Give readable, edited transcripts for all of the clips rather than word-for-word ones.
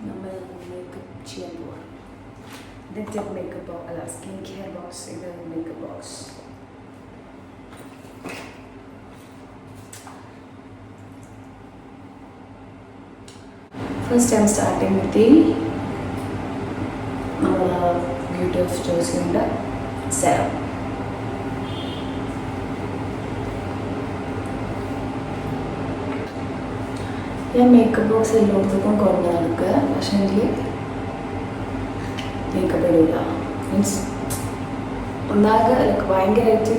നമ്മൾ മേക്കപ്പ് ചെയ്യാൻ പോവാം. ഇതിൻ്റെ മേക്കപ്പ് അല്ല, സ്കിൻ കെയർ ബോക്സ്. ഇത് makeup box. First I'm starting with the Beauty of Joseon serum. ഞാൻ മേക്കപ്പ് ബോക്സ് എല്ലായിടത്തേക്കും കൊണ്ടു നടക്കുക, പക്ഷേ എനിക്ക് മേക്കപ്പ് ഇടില്ല. മീൻസ് ഒന്നാകെ ഭയങ്കരമായിട്ട്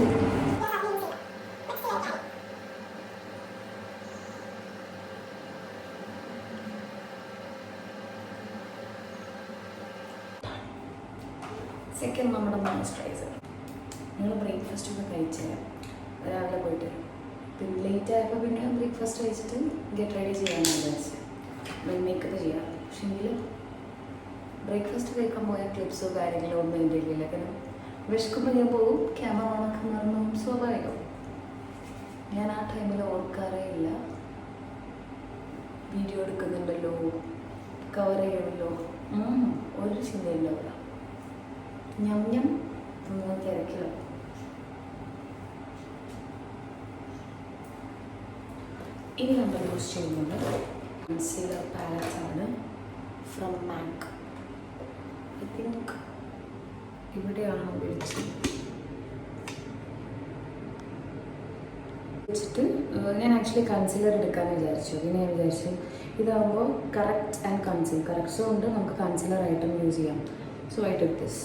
സെക്കൻഡ് നമ്മുടെ മോയ്സ്ചറൈസർ. ഞങ്ങൾ ബ്രേക്ക്ഫാസ്റ്റ് ഒക്കെ കഴിച്ച് രാവിലെ പോയിട്ട് പിന്നെ ലേറ്റ് ആയപ്പോൾ പിന്നെ ബ്രേക്ക്ഫാസ്റ്റ് കഴിച്ചിട്ട് ഗെറ്റ് റെഡി ചെയ്യാമെന്ന് വിചാരിച്ചു. മേക്കപ്പ് ചെയ്യാം. പക്ഷേ എങ്കിൽ ബ്രേക്ക്ഫാസ്റ്റ് കഴിക്കാൻ പോയ ക്ലിപ്സോ കാര്യങ്ങളോ ഒന്നും എൻ്റെ ഇല്ല. കാരണം വിശക്കുമ്പോൾ ഞാൻ പോകും, ക്യാമറ ഓണാക്കി മറന്നു, സ്വാഭാവികം. ഞാൻ ആ ടൈമിൽ ഓർക്കാറേ ഇല്ല. വീഡിയോ എടുക്കുന്നുണ്ടല്ലോ, കവർ ചെയ്യണമല്ലോ, ഒരു ചിന്തയുണ്ടാവില്ല. ഞം തിരക്കില്ല. ഇനി നമ്മൾ യൂസ് ചെയ്യുന്നത് കൺസീലർ പാലറ്റാണ് ഫ്രം മാക്. ഐ തിങ്ക് ഇവിടെയാണ് ഉപയോഗിച്ചത്. വെച്ചിട്ട് ഞാൻ ആക്ച്വലി കൺസീലർ എടുക്കാമെന്ന് വിചാരിച്ചു. പിന്നെ ഞാൻ വിചാരിച്ചു ഇതാകുമ്പോൾ കറക്റ്റ് ആൻഡ് കൺസീൽ കറക്റ്റ്സും ഉണ്ട്, നമുക്ക് കൺസീലർ ആയിട്ടും യൂസ് ചെയ്യാം. So I took this.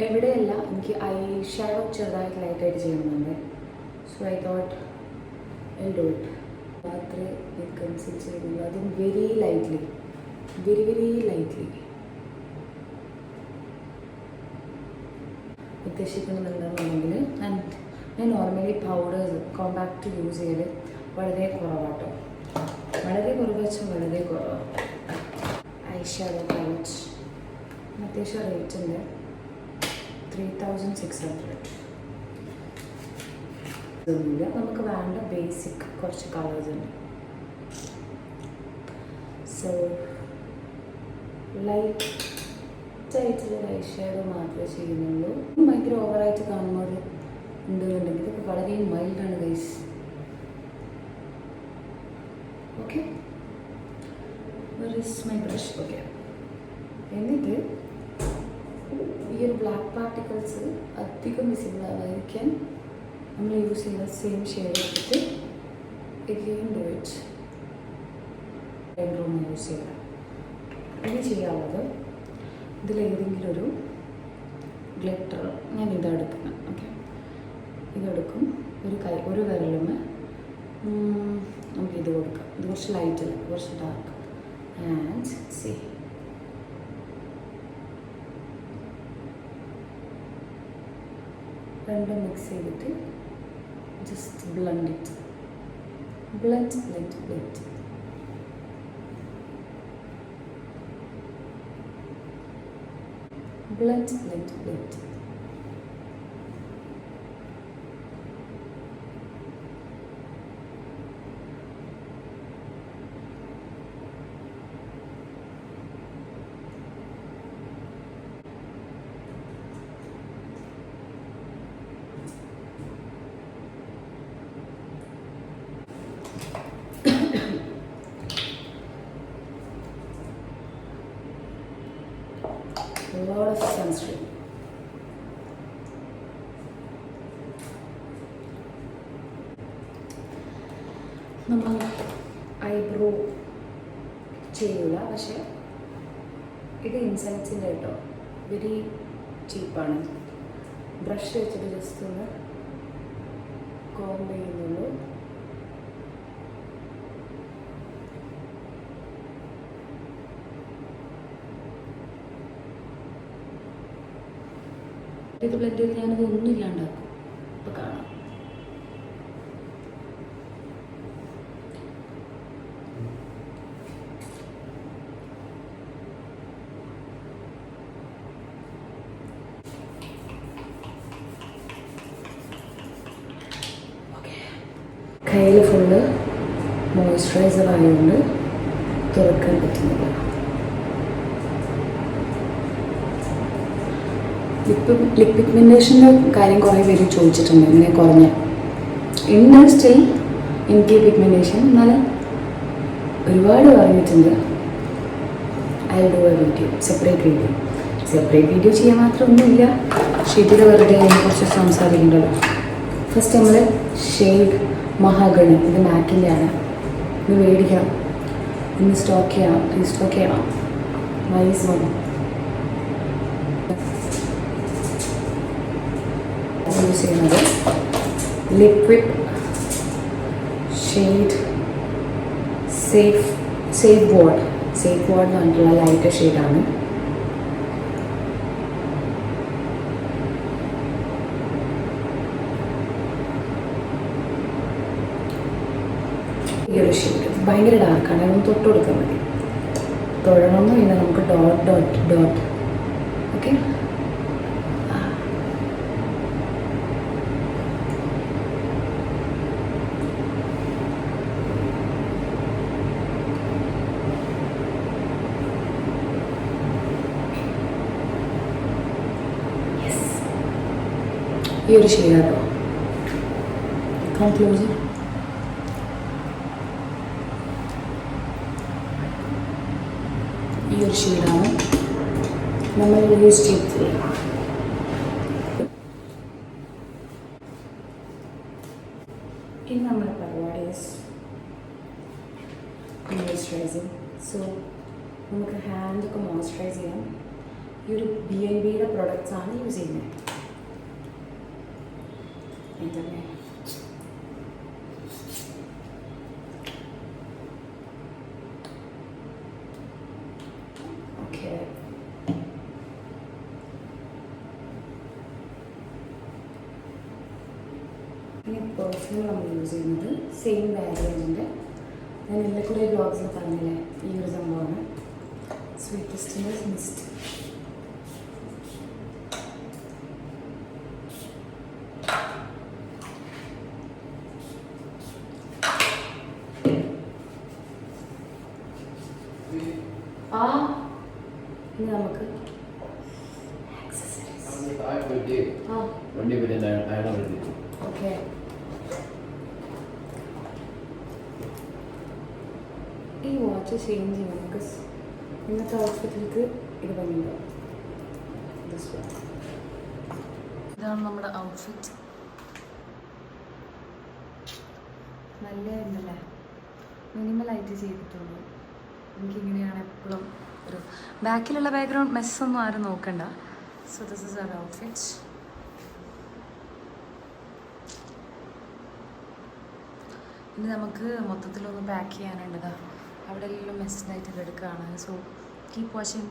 എവിടെയല്ല, എനിക്ക് ഐ ഷാഡോ ചെറുതായിട്ട് ലൈറ്റായിട്ട് ചെയ്യണമെന്നുണ്ട്. So I thought I do it. മാത്രമേ ഞാൻ കൺസീൽ ചെയ്യുന്നുള്ളൂ, അതും വെരി ലൈറ്റ്ലി, വെരി ലൈറ്റ്ലി. ഉദ്ദേശിക്കുന്നുണ്ടെന്നുണ്ടെങ്കിൽ ഞാൻ നോർമലി പൗഡേഴ്സ് കോമ്പാക്റ്റ് യൂസ് ചെയ്യൽ വളരെ കുറവാട്ടോ. വളരെ കുറവ് വെച്ചാൽ വളരെ കുറവാണ്. ഐ ഷാഡോ പാലറ്റ് അത്യാവശ്യം റേറ്റ് ഉണ്ട്, 3600. ഇതൊന്നുമില്ല, നമുക്ക് വേണ്ട ബേസിക് കുറച്ച് കളേഴ്സ് ഉണ്ട്. സോ ലൈറ്റായിട്ടുള്ള ഐ ഷാഡോ മാത്രമേ ചെയ്യുന്നുള്ളൂ. ഭയങ്കര ഓവറായിട്ട് കാണുമ്പോൾ ഉണ്ടെന്നുണ്ടെങ്കിൽ ഇതൊക്കെ വളരെ മൈൽഡാണ് guys. Okay, where is my brush? Okay, എന്നിട്ട് ഈ ഒരു ബ്ലാക്ക് പാർട്ടിക്കിൾസ് അധികം വിസിബിൾ ആവാതിരിക്കാൻ നമ്മൾ യൂസ് ചെയ്യുന്ന സെയിം ഷെയ്ഡ് എടുത്തിട്ട് again do it. Room use ചെയ്യാം. ഇനി ചെയ്യാനുള്ളത് ഇതിലേതെങ്കിലും ഒരു ഗ്ലിറ്റർ, ഞാൻ ഇതെടുക്കണം. ഓക്കെ, ഇതെടുക്കും. ഒരു വിരലുമേ നമുക്ക് ഇത് കൊടുക്കാം. ഇത് കുറച്ച് ലൈറ്റല്ല, കുറച്ച് ഡാർക്ക്. ആൻഡ് സി, രണ്ടും മിക്സ് ചെയ്തിട്ട് just blend it. Blend blend blend. Blend blend blend. A lot of sunscreen. നമ്മൾ ഐബ്രോ ചെയ്യില്ല, പക്ഷേ ഇത് ഇൻസൈറ്റ്സിൻ്റെ കേട്ടോ, വെരി ചീപ്പാണ്. ബ്രഷ് വെച്ചിട്ട് ജസ്റ്റ് ഒന്ന് കോംബ് ചെയ്യുന്നുള്ളൂ. ഇത് ബ്ലെൻഡ് ചെയ്ത് ഞാനത് ഒന്നും ഇല്ലാണ്ടാക്കും. അപ്പോൾ കാണാം. കയ്യിൽ ഫുള്ള് മോയ്സ്ചറൈസർ ആയതുകൊണ്ട് തുറക്കാൻ പറ്റുന്നില്ല. ലിപ് പിഗ്മെൻറ്റേഷൻ്റെ കാര്യം കുറേ പേര് ചോദിച്ചിട്ടുണ്ട്, ഇങ്ങനെ കുറഞ്ഞ ഉണ്ട് സ്റ്റിൽ എനിക്ക് പിഗ്മെൻറ്റേഷൻ, എന്നാലും ഒരുപാട് പറഞ്ഞിട്ടുണ്ട്. I do A video, separate video ചെയ്യാൻ മാത്രമൊന്നുമില്ല. പക്ഷേ ഇതിൽ വെറുതെ അതിനെക്കുറിച്ച് സംസാരിക്കേണ്ടല്ലോ. ഫസ്റ്റ് നമ്മൾ ഷെയ്ഡ് മഹാഗണി, ഇത് മാക്കിൻ്റെ ആണ്. ഇത് മേടിക്കണം, ഇന്ന് സ്റ്റോക്ക് ചെയ്യണം. നൈസ് വന്നു. യൂസ് ചെയ്യുന്നത് ലിക്വിഡ് ഷെയ്ഡ് സേഫ് ബോർഡ് എന്ന് പറഞ്ഞിട്ടുള്ള ലൈറ്റ് ഷെയ്ഡാണ്. ഈ ഒരു ഷെയ്ഡ് ഭയങ്കര ഡാർക്കാണ്, അതൊന്ന് തൊട്ട് കൊടുക്കാൻ മതി. തൊഴണമെന്നില്ല, നമുക്ക് ഡോട്ട് ഓക്കെ. ഈ ഒരു ഷെയ്ഡാട്ടോ. ക്ലോസ് ഈ ഒരു ഷെയ്ഡാണ് നമ്മൾ യൂസ് ചെയ്തത്. ഇനി നമ്മുടെ പരിപാടി മോയ്സ്ചറൈസിങ്. സോ നമുക്ക് ഹാൻഡൊക്കെ മോയ്സ്ചറൈസ് ചെയ്യാം. ഈ ഒരു BNBയുടെ പ്രൊഡക്ട്സ് ആണ് യൂസ് ചെയ്യുന്നത്. ഇതല്ലേ ഓക്കെ. ഇനി പെർഫ്യൂം നമ്മൾ യൂസ് ചെയ്യുന്നത് സെയിം വാരിയൻറ്റിൻ്റെ, ഞാൻ എല്ലാ കുറേ ബ്ലോഗ്സിൽ പറഞ്ഞില്ലേ ഈ ഒരു സംഭവമാണ്, സ്വീറ്റസ്റ്റ് മിസ്റ്റ്. ഇനി നമുക്ക് ഓക്കെ. ഈ വാച്ച് ചേഞ്ച് ചെയ്യണം, ബിക്കോസ് ഇന്നത്തെ ഔട്ട്ഫിറ്റിലേക്ക് ഇത് ഭംഗിയുണ്ടാവും. ഇതാണ് നമ്മുടെ ഔട്ട്ഫിറ്റ്. നല്ലതല്ലേ, മിനിമലായിട്ട് ചെയ്തിട്ടുള്ളൂ. എനിക്കിങ്ങനെയാണ് എപ്പോഴും ഒരു ബാക്കിലുള്ള ബാക്ക്ഗ്രൗണ്ട് മെസ്സൊന്നും ആരും നോക്കണ്ട. So this is our outfit. ഇനി നമുക്ക് മൊത്തത്തിലൊന്ന് പാക്ക് ചെയ്യാനുണ്ടതാ, അവിടെ എല്ലാം മെസ്സായിട്ട് എടുക്കുകയാണ്. So keep watching.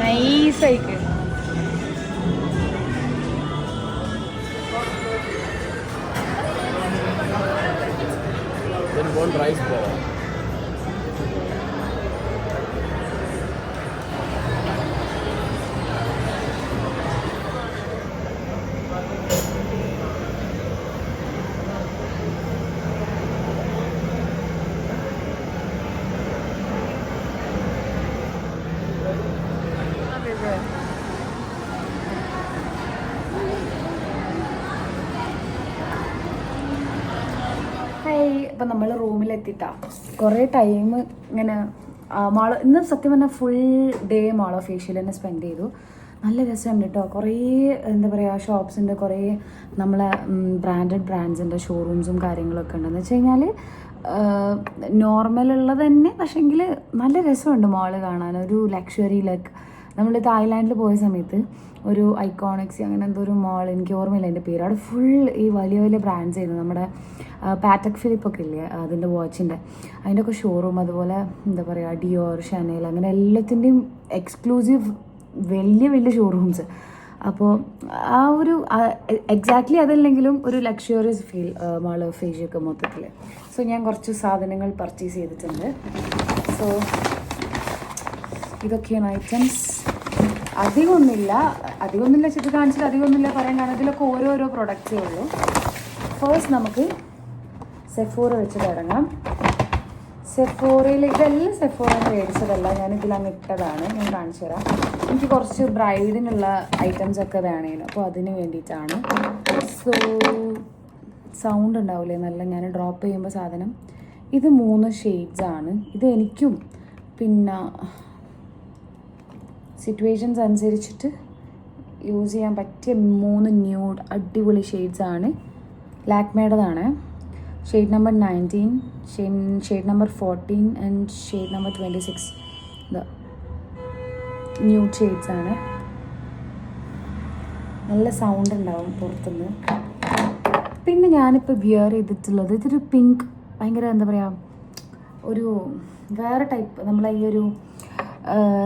നൈസായിക്ക് one rice ball. ഇപ്പം നമ്മൾ റൂമിലെത്തിയിട്ടാ കുറേ ടൈം ഇങ്ങനെ മാൾ ഇന്ന് സത്യം പറഞ്ഞാൽ ഫുൾ ഡേ മാൾ ഓഫ് ഏഷ്യയിൽ തന്നെ സ്പെൻഡ് ചെയ്തു. നല്ല രസമുണ്ട് കേട്ടോ. കുറേ എന്താ പറയുക ഷോപ്പ്സ് ഉണ്ട്, കുറേ നമ്മളെ ബ്രാൻഡഡ് ബ്രാൻഡ്സിൻ്റെ ഷോറൂംസും കാര്യങ്ങളൊക്കെ ഉണ്ടെന്ന് വെച്ച് കഴിഞ്ഞാൽ നോർമലുള്ളത് തന്നെ, പക്ഷേങ്കിൽ നല്ല രസമുണ്ട് മോള് കാണാൻ. ഒരു ലക്ഷറി ലൈക്ക് നമ്മൾ തായ്ലാൻഡിൽ പോയ സമയത്ത് ഒരു ഐക്കോണിക്സ് അങ്ങനെ എന്തോ ഒരു മോൾ, എനിക്ക് ഓർമ്മയില്ല എൻ്റെ പേര്, അവിടെ ഫുൾ ഈ വലിയ വലിയ ബ്രാൻഡ്സ് ആയിരുന്നു. നമ്മുടെ പാറ്റക് ഫിലിപ്പൊക്കെ ഇല്ലേ അതിൻ്റെ വാച്ചിൻ്റെ, അതിൻ്റെ ഒക്കെ ഷോറൂം, അതുപോലെ എന്താ പറയുക ഡിയോർ, ഷാനൽ, അങ്ങനെ എല്ലാത്തിൻ്റെയും എക്സ്ക്ലൂസീവ് വലിയ വലിയ ഷോറൂംസ്. അപ്പോൾ ആ ഒരു എക്സാക്ട്ലി അതല്ലെങ്കിലും ഒരു ലക്ഷറിയസ് ഫീൽ മാൾ ഓഫ് ഏഷ്യയൊക്കെ മൊത്തത്തിൽ. സോ ഞാൻ കുറച്ച് സാധനങ്ങൾ പർച്ചേസ് ചെയ്തിട്ടുണ്ട്. സോ ഇതൊക്കെയാണ് ഐറ്റംസ്. അധികമൊന്നുമില്ല ചിത്ര കാണിച്ചിട്ട് അധികമൊന്നുമില്ല പറയാൻ, കാരണം ഇതിലൊക്കെ ഓരോരോ പ്രൊഡക്റ്റ്സേ ഉള്ളൂ. ഫേസ്റ്റ് നമുക്ക് സെഫോറ വെച്ച് തുടങ്ങാം. സെഫോറയിൽ ഇതെല്ലാം സെഫോറയിൽ മേടിച്ചതല്ല, ഞാനിതിൽ അങ്ങ് ഇട്ടതാണ്. ഞാൻ കാണിച്ചു തരാം. എനിക്ക് കുറച്ച് ബ്രൈഡിനുള്ള ഐറ്റംസ് ഒക്കെ വേണേനു, അപ്പോൾ അതിന് വേണ്ടിയിട്ടാണ്. സോ സൗണ്ട് ഉണ്ടാവില്ലേ നല്ല, ഞാൻ ഡ്രോപ്പ് ചെയ്യുമ്പോൾ സാധനം. ഇത് 3 ഷെയ്ഡ്സാണ്. ഇത് എനിക്കും പിന്നെ സിറ്റുവേഷൻസ് അനുസരിച്ചിട്ട് യൂസ് ചെയ്യാൻ പറ്റിയ 3 ന്യൂഡ് അടിപൊളി ഷെയ്ഡ്സാണ്. ലാക്മേഡതാണ്. Shade number 19, shade number 14 and shade number 26. ഇത് ന്യൂഡ് ഷെയ്ഡ്സാണ്. നല്ല സൗണ്ട് ഉണ്ടാവും പുറത്തുനിന്ന്. പിന്നെ ഞാനിപ്പോൾ വിയർ ചെയ്തിട്ടുള്ളത് ഇതൊരു പിങ്ക്, ഭയങ്കര എന്താ പറയുക, ഒരു വേറെ ടൈപ്പ്, നമ്മളെ ഈ ഒരു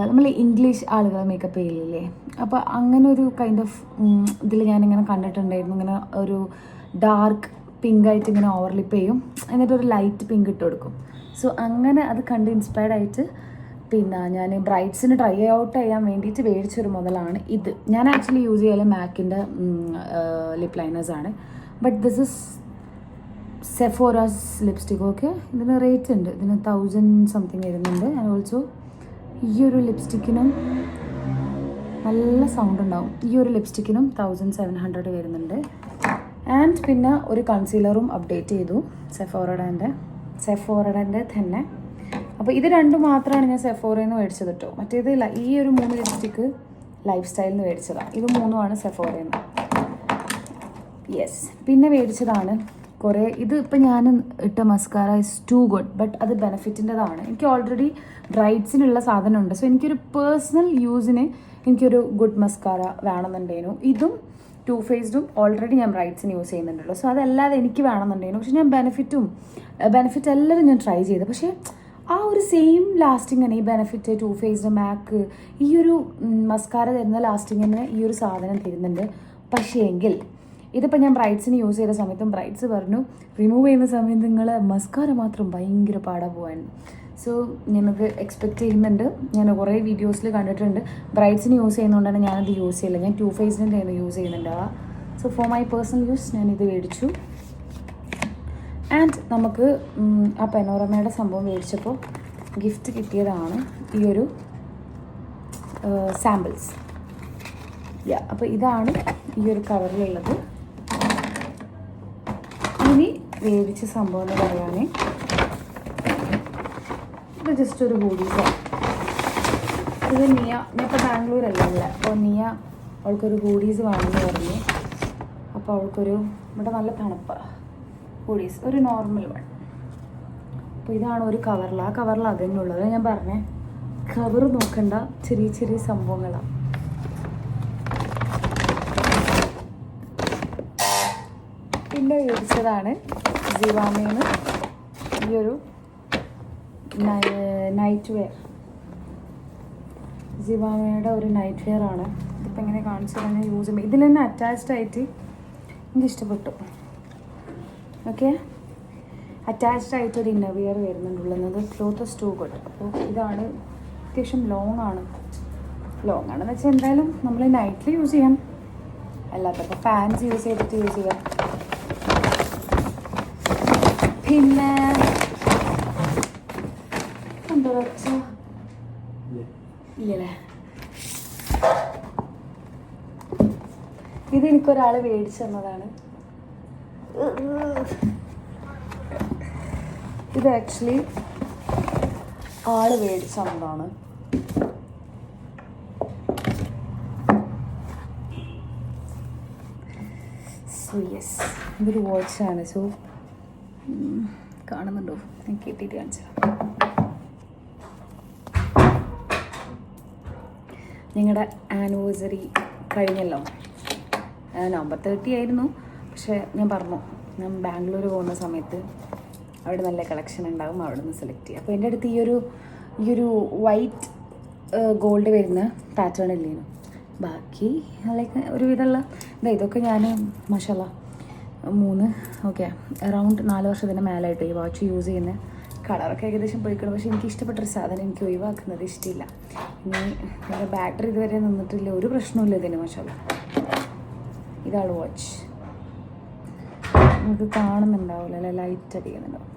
നമ്മൾ ഇംഗ്ലീഷ് ആളുകൾ മേക്കപ്പ് ചെയ്യില്ലേ, അപ്പോൾ അങ്ങനെ ഒരു കൈൻഡ് ഓഫ് ഇതിൽ ഞാനിങ്ങനെ കണ്ടിട്ടുണ്ടായിരുന്നു. ഇങ്ങനെ ഒരു ഡാർക്ക് പിങ്ക് ആയിട്ട് ഇങ്ങനെ ഓവർ ലിപ്പ് ചെയ്യും, എന്നിട്ടൊരു ലൈറ്റ് പിങ്ക് ഇട്ട് കൊടുക്കും. സോ അങ്ങനെ അത് കണ്ട് ഇൻസ്പയർഡ് ആയിട്ട് പിന്നെ ഞാൻ ബ്രൈഡ്സിന് ട്രൈ ഔട്ട് ചെയ്യാൻ വേണ്ടിയിട്ട് മേടിച്ചൊരു മുതലാണ് ഇത്. ഞാൻ ആക്ച്വലി യൂസ് ചെയ്യാൻ മാക്കിൻ്റെ ലിപ് ലൈനേഴ്സാണ്. But this is Sephora's lipstick. Okay, ഇതിന് റേറ്റ് ഉണ്ട്, ഇതിന് 1000 സംതിങ് വരുന്നുണ്ട്. ആൻഡ് ഓൾസോ ഈ ഒരു ലിപ്സ്റ്റിക്കിനും നല്ല സൗണ്ട് ഉണ്ടാവും. ഈ ഒരു ലിപ്സ്റ്റിക്കിനും 1700 വരുന്നുണ്ട്. ആൻഡ് പിന്നെ ഒരു കൺസീലറും അപ്ഡേറ്റ് ചെയ്തു സെഫോറയുടെ തന്നെ. അപ്പോൾ ഇത് രണ്ടും മാത്രമാണ് ഞാൻ സെഫോറയിൽ നിന്ന് മേടിച്ചത് കേട്ടോ. മറ്റേത് ഈ ഒരു 3 ലിപ്സ്റ്റിക്ക് ലൈഫ് സ്റ്റൈലിൽ നിന്ന് മേടിച്ചതാണ്. ഇത് 3 സെഫോറയിൽ നിന്ന്. യെസ്, പിന്നെ മേടിച്ചതാണ് കുറേ. ഇത് ഇപ്പം ഞാൻ ഇട്ട mascara is too good, but അത് ബെനിഫിറ്റിൻ്റെതാണ്. എനിക്ക് ഓൾറെഡി ബ്രൈഡ്സിനുള്ള സാധനമുണ്ട്. സോ എനിക്കൊരു പേഴ്സണൽ യൂസിന് എനിക്കൊരു ഗുഡ് മസ്കാര വേണമെന്നുണ്ടായിരുന്നു. ഇതും ടു ഫേസ്ഡും ഓൾറെഡി ഞാൻ ബ്രൈഡ്സിന് യൂസ് ചെയ്യുന്നുണ്ടല്ലോ. സോ അതല്ലാതെ എനിക്ക് വേണമെന്നുണ്ടായിരുന്നു. പക്ഷെ ഞാൻ ബെനിഫിറ്റ് എല്ലാവരും ഞാൻ ട്രൈ ചെയ്തു. പക്ഷേ ആ ഒരു സെയിം ലാസ്റ്റിംഗ് തന്നെ ഈ ബെനിഫിറ്റ്, ടു ഫേസ്ഡ്, മാക്ക്, ഈ ഒരു മസ്കാര തരുന്ന ലാസ്റ്റിങ്ങിന് ഈ ഒരു സാധനം തരുന്നുണ്ട്. പക്ഷേ എങ്കിൽ ഇതിപ്പോൾ ഞാൻ ബ്രൈഡ്സിന് യൂസ് ചെയ്ത സമയത്തും ബ്രൈഡ്സ് പറഞ്ഞു റിമൂവ് ചെയ്യുന്ന സമയത്ത് നിങ്ങൾ മസ്കാര മാത്രം ഭയങ്കര പാടാ പോകാൻ. സോ ഞാനത് എക്സ്പെക്റ്റ് ചെയ്യുന്നുണ്ട്. ഞാൻ കുറേ വീഡിയോസിൽ കണ്ടിട്ടുണ്ട്. ബ്രൈഡ്സിന് യൂസ് ചെയ്യുന്നതുകൊണ്ടാണ് ഞാനത് യൂസ് ചെയ്യില്ല. ഞാൻ ടു ഫേസിൻ്റെ യൂസ് ചെയ്യുന്നുണ്ട്. So for my personal use ഞാനിത് മേടിച്ചു. ആൻഡ് നമുക്ക് ആ പെനോറമയുടെ സംഭവം മേടിച്ചപ്പോൾ ഗിഫ്റ്റ് കിട്ടിയതാണ് ഈ ഒരു സാമ്പിൾസ്. അപ്പോൾ ഇതാണ് ഈ ഒരു കവറിലുള്ളത്. ഇനി മേടിച്ച സംഭവം എന്ന് പറയാൻ ഇത് ജസ്റ്റ് ഒരു ഹൂഡീസാണ്. ഇത് ഞാനിപ്പോൾ ബാംഗ്ലൂരല്ല. അപ്പോൾ അവൾക്കൊരു ഹൂഡീസ് വേണമെന്ന് പറഞ്ഞു. അപ്പോൾ അവൾക്കൊരു ഇവിടെ നല്ല തണുപ്പ് ഹൂഡീസ്, ഒരു നോർമൽ വൺ. അപ്പോൾ ഇതാണ് ഒരു കവറിൽ. ആ കവറിൽ അതിനുള്ളത് ഞാൻ പറഞ്ഞേ, കവർ നോക്കണ്ട, ചെറിയ ചെറിയ സംഭവങ്ങളാണ്. പിന്നെ മേടിച്ചതാണ് ജിവാമേന്ന് ഈ ഒരു നൈറ്റ് വെയർ. ജിവാമയുടെ ഒരു നൈറ്റ് വെയർ ആണ്. ഇതിപ്പോൾ എങ്ങനെ കാണിച്ചു തന്നെ യൂസ് ചെയ്യുമ്പോൾ ഇതിൽ തന്നെ അറ്റാച്ച്ഡ് ആയിട്ട് എനിക്കിഷ്ടപ്പെട്ടു. ഓക്കെ, അറ്റാച്ച്ഡ് ആയിട്ടൊരു ഇന്നർ വെയർ വരുന്നുണ്ടുള്ളത്. Cloth is too good. അപ്പോൾ ഇതാണ് അത്യാവശ്യം ലോങ് ആണെന്ന് വെച്ചാൽ എന്തായാലും നമ്മൾ നൈറ്റിൽ യൂസ് ചെയ്യാം, അല്ലാത്തപ്പോൾ പാൻസ് യൂസ് ചെയ്തിട്ട് യൂസ് ചെയ്യാം. പിന്നെ എന്താ വെച്ചാൽ ഇല്ലല്ലേ, ഇത് എനിക്കൊരാൾ മേടിച്ചു തന്നതാണ്. ഇത് ആക്ച്വലി ആള് മേടിച്ചു തന്നതാണ്. സോ യെസ്, ഇതൊരു വാച്ചാണ്. സോ കാണുന്നുണ്ടോ? ഞാൻ കേട്ടിട്ട് കാണിച്ചു. ഞങ്ങളുടെ ആനിവേഴ്സറി കഴിഞ്ഞല്ലോ, നവംബർ 30 ആയിരുന്നു. പക്ഷേ ഞാൻ പറഞ്ഞു, ഞാൻ ബാംഗ്ലൂർ പോകുന്ന സമയത്ത് അവിടെ നല്ല കളക്ഷൻ ഉണ്ടാകും, അവിടെ നിന്ന് സെലക്ട് ചെയ്യുക. അപ്പോൾ എൻ്റെ അടുത്ത് ഈ ഒരു വൈറ്റ് ഗോൾഡ് വരുന്ന പാറ്റേൺ ഇല്ലേനു. ബാക്കി ലൈക്ക് ഒരുവിധമുള്ള ഇതൊക്കെ ഞാൻ മാഷാല്ലാ 4 വർഷത്തിന് മേലായിട്ട് ഈ വാച്ച് യൂസ് ചെയ്യുന്ന. കളറൊക്കെ ഏകദേശം പോയിക്കണം. പക്ഷേ എനിക്ക് ഇഷ്ടപ്പെട്ടൊരു സാധനം എനിക്ക് ഒഴിവാക്കുന്നത് ഇഷ്ടമില്ല. ഇനി എൻ്റെ ബാറ്ററി ഇതുവരെ നിന്നിട്ടില്ല, ഒരു പ്രശ്നമില്ല ഇതിന് മാഷാല്ലാ. ഇതാണ് വാച്ച്. നമുക്ക് കാണുന്നുണ്ടാവില്ല അല്ലെ, ലൈറ്റ് അടിക്കുന്നുണ്ടാവും.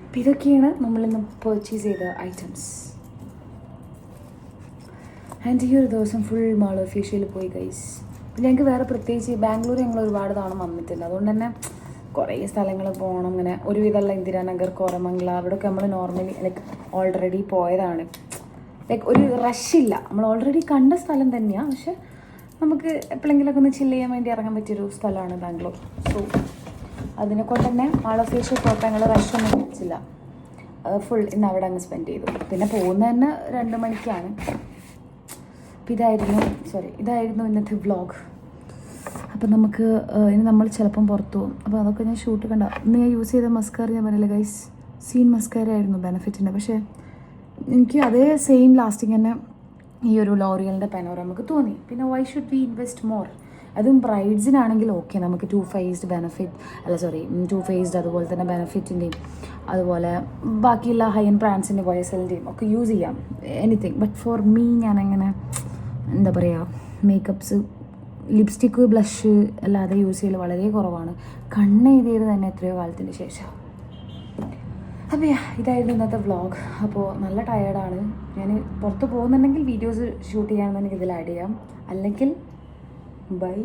അപ്പം ഇതൊക്കെയാണ് നമ്മളിന്ന് പർച്ചേസ് ചെയ്ത ഐറ്റംസ്. ആൻഡ് ഈ ഒരു ദിവസം ഫുൾ മാൾ ഒഫീഷ്യൽ പോയി ഗൈസ്. പിന്നെ ഞങ്ങൾക്ക് വേറെ പ്രത്യേകിച്ച് ബാംഗ്ലൂർ ഞങ്ങൾ ഒരുപാട് തവണ വന്നിട്ടുണ്ട്, അതുകൊണ്ട് തന്നെ കുറേ സ്ഥലങ്ങൾ പോകണം. ഇങ്ങനെ ഒരുവിധമുള്ള ഇന്ദിരാനഗർ, കോരമംഗല, അവിടെയൊക്കെ നമ്മൾ നോർമലി ലൈക്ക് ഓൾറെഡി പോയതാണ്. ലൈക്ക് ഒരു റഷില്ല, നമ്മൾ ഓൾറെഡി കണ്ട സ്ഥലം തന്നെയാണ്. പക്ഷെ നമുക്ക് എപ്പോഴെങ്കിലുമൊക്കെ ഒന്ന് ചില്ല് ചെയ്യാൻ വേണ്ടി ഇറങ്ങാൻ പറ്റിയൊരു സ്ഥലമാണ് ബാംഗ്ലൂർ. സോ അതിനെക്കൊണ്ട് തന്നെ മാൾ ഓഫ് ഏഷ്യ പോയപ്പോൾ ഞങ്ങൾ റഷൊന്നും വെച്ചില്ല, ഫുൾ ഇന്ന് അവിടെ അങ്ങ് സ്പെൻഡ് ചെയ്തു. പിന്നെ പോകുന്നത് തന്നെ 2 മണിക്കാണ്. അപ്പോൾ ഇതായിരുന്നു ഇന്നത്തെ വ്ളോഗ്. അപ്പം നമുക്ക് ഇനി നമ്മൾ ചിലപ്പം പുറത്തു പോകും. അപ്പോൾ അതൊക്കെ ഞാൻ ഷൂട്ട് കണ്ട. ഇന്ന് ഞാൻ യൂസ് ചെയ്ത മസ്കാര ഞാൻ പറയില്ല ഗൈസ്, സീൻ മസ്കാര ആയിരുന്നു ബെനഫിറ്റിൻ്റെ. പക്ഷേ എനിക്ക് അതേ സെയിം ലാസ്റ്റിങ് തന്നെ ഈ ഒരു ലോറിയലിൻ്റെ പെനോറമക്ക് തോന്നി. പിന്നെ why should we invest more? അതും ബ്രൈഡ്സിനാണെങ്കിൽ ഓക്കെ, നമുക്ക് 2 ഫേസ്ഡ് ബെനഫിറ്റ് ടു ഫേസ്ഡ് അതുപോലെ തന്നെ ബെനഫിറ്റിൻ്റെയും അതുപോലെ ബാക്കിയുള്ള ഹൈ എൻഡ് ബ്രാൻഡ്സിൻ്റെ വോയസലിൻ്റെയും ഒക്കെ യൂസ് ചെയ്യാം, എനിത്തിങ്. ബട്ട് ഫോർ മീ ഞാനങ്ങനെ എന്താ പറയുക, മേക്കപ്പ്സ്, ലിപ്സ്റ്റിക്ക്, ബ്ലഷ് അല്ലാതെ യൂസ് ചെയ്യൽ വളരെ കുറവാണ്. കണ്ണെഴുതിയത് തന്നെ എത്രയോ കാലത്തിന് ശേഷം. അപ്പോൾ ഇതായിരുന്നു ഇന്നത്തെ വ്ളോഗ്. അപ്പോൾ നല്ല ടയേർഡാണ് ഞാൻ. പുറത്ത് പോകുന്നുണ്ടെങ്കിൽ വീഡിയോസ് ഷൂട്ട് ചെയ്യാമെന്ന് എനിക്ക് ഇതിൽ ആഡ് ചെയ്യാം, അല്ലെങ്കിൽ ബൈ.